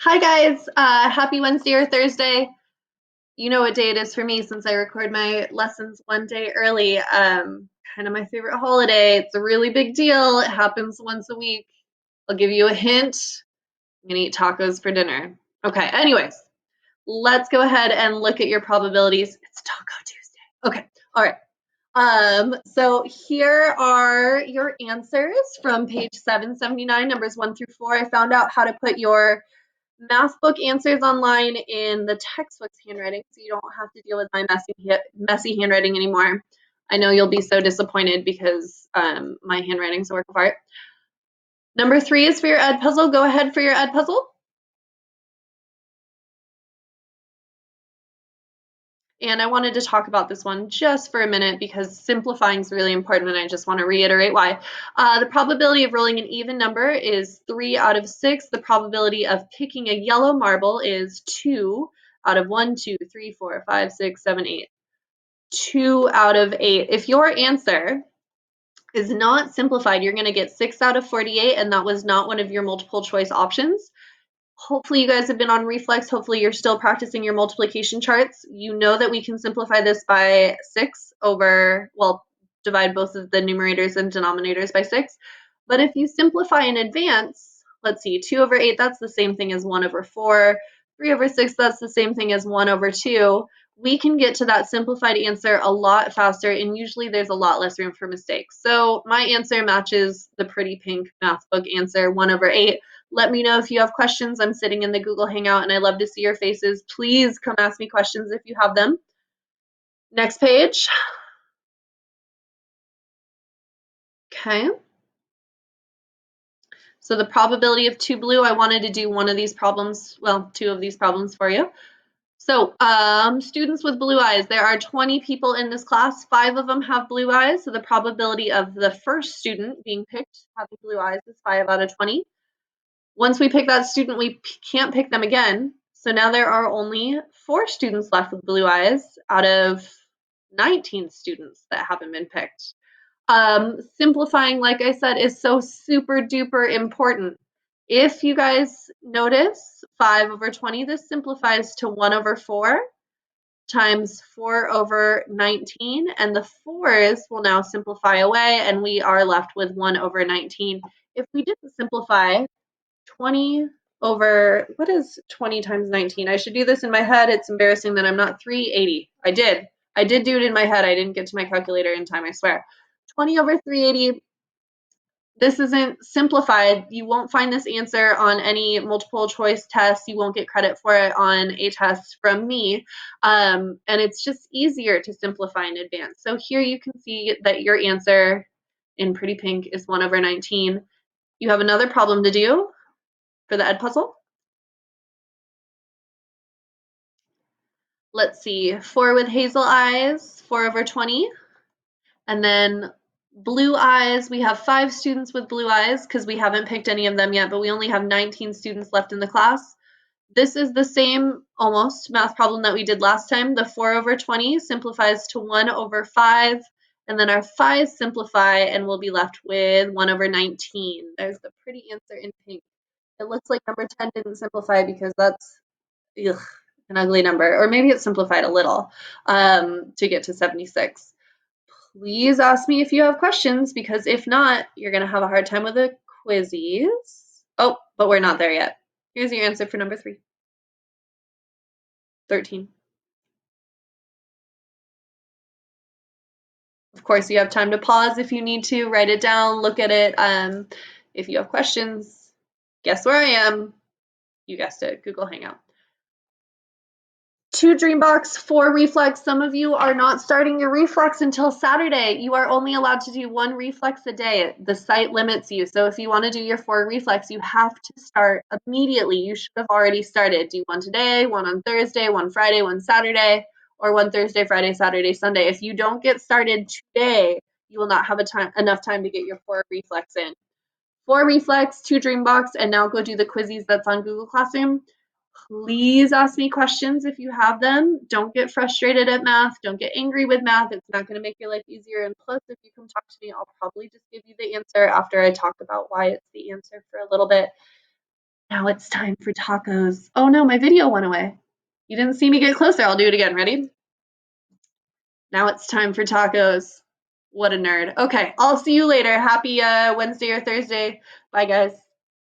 Hi guys, happy Wednesday or Thursday. You know what day it is for me since I record my lessons one day early. Kind of my favorite holiday. It's a really big deal. It happens once a week. I'll give you a hint. I'm gonna eat tacos for dinner. Okay, anyways, let's go ahead and look at your probabilities. It's Taco Tuesday. Okay, all right. So here are your answers from page 779, numbers 1 through 4. I found out how to put your math book answers online in the textbook's handwriting, so you don't have to deal with my messy handwriting anymore. I know you'll be so disappointed because my handwriting's a work of art. Number 3 is for your ed puzzle. Go ahead for your ed puzzle. And I wanted to talk about this one just for a minute because simplifying is really important, and I just want to reiterate why. The probability of rolling an even number is 3 out of 6. The probability of picking a yellow marble is 2 out of 1, 2, 3, 4, 5, 6, 7, 8. 2 out of 8. If your answer is not simplified, you're going to get 6 out of 48, and that was not one of your multiple choice options. Hopefully you guys have been on reflex. Hopefully you're still practicing your multiplication charts. You know that we can simplify this by 6 over, well, divide both of the numerators and denominators by 6. But if you simplify in advance, let's see, 2 over 8, that's the same thing as 1 over 4. 3 over 6, that's the same thing as 1 over 2. We can get to that simplified answer a lot faster, and usually there's a lot less room for mistakes. So my answer matches the pretty pink math book answer, 1 over 8. Let me know if you have questions. I'm sitting in the Google Hangout and I love to see your faces. Please come ask me questions if you have them. Next page. Okay. So the probability of 2 blue, I wanted to do one of these problems, well, 2 of these problems for you. So students with blue eyes, there are 20 people in this class. 5 of them have blue eyes. So the probability of the first student being picked having blue eyes is 5 out of 20. Once we pick that student, we can't pick them again. So now there are only 4 students left with blue eyes out of 19 students that haven't been picked. Simplifying, like I said, is so super duper important. If you guys notice, 5 over 20, this simplifies to 1 over 4 times 4 over 19, and the 4s will now simplify away, and we are left with 1 over 19. If we didn't simplify, 20 over, what is 20 times 19? I should do this in my head. It's embarrassing that I'm not 380. I did do it in my head. I didn't get to my calculator in time, I swear. 20 over 380. This isn't simplified. You won't find this answer on any multiple choice test. You won't get credit for it on a test from me. And it's just easier to simplify in advance. So here you can see that your answer in pretty pink is 1 over 19. You have another problem to do for the ed puzzle. Let's see, 4 with hazel eyes, 4 over 20. And then blue eyes, we have 5 students with blue eyes because we haven't picked any of them yet, but we only have 19 students left in the class. This is the same almost math problem that we did last time. The 4 over 20 simplifies to 1 over 5, and then our 5s simplify and we'll be left with 1 over 19. There's the pretty answer in pink. It looks like number 10 didn't simplify because that's an ugly number, or maybe it's simplified a little to get to 76. Please ask me if you have questions, because if not, you're going to have a hard time with the quizzes. Oh, but we're not there yet. Here's your answer for number 3. 13. Of course, you have time to pause if you need to, write it down, look at it. If you have questions, guess where I am? You guessed it, Google Hangout. 2 Dreambox, 4 reflex. Some of you are not starting your reflex until Saturday. You are only allowed to do 1 reflex a day. The site limits you. So if you want to do your 4 reflex, you have to start immediately. You should have already started. Do 1 today, 1 on Thursday, 1 Friday, 1 Saturday, or 1 Thursday, Friday, Saturday, Sunday. If you don't get started today, you will not have enough time to get your 4 reflex in. 4 reflex, 2 Dreambox, and now go do the quizzes that's on Google Classroom. Please ask me questions if you have them. Don't get frustrated at math. Don't get angry with math. It's not going to make your life easier. And plus, if you come talk to me, I'll probably just give you the answer after I talk about why it's the answer for a little bit. Now it's time for tacos. Oh no, my video went away. You didn't see me get closer. I'll do it again. Ready? Now it's time for tacos. What a nerd. Okay, I'll see you later. Happy Wednesday or Thursday. Bye, guys.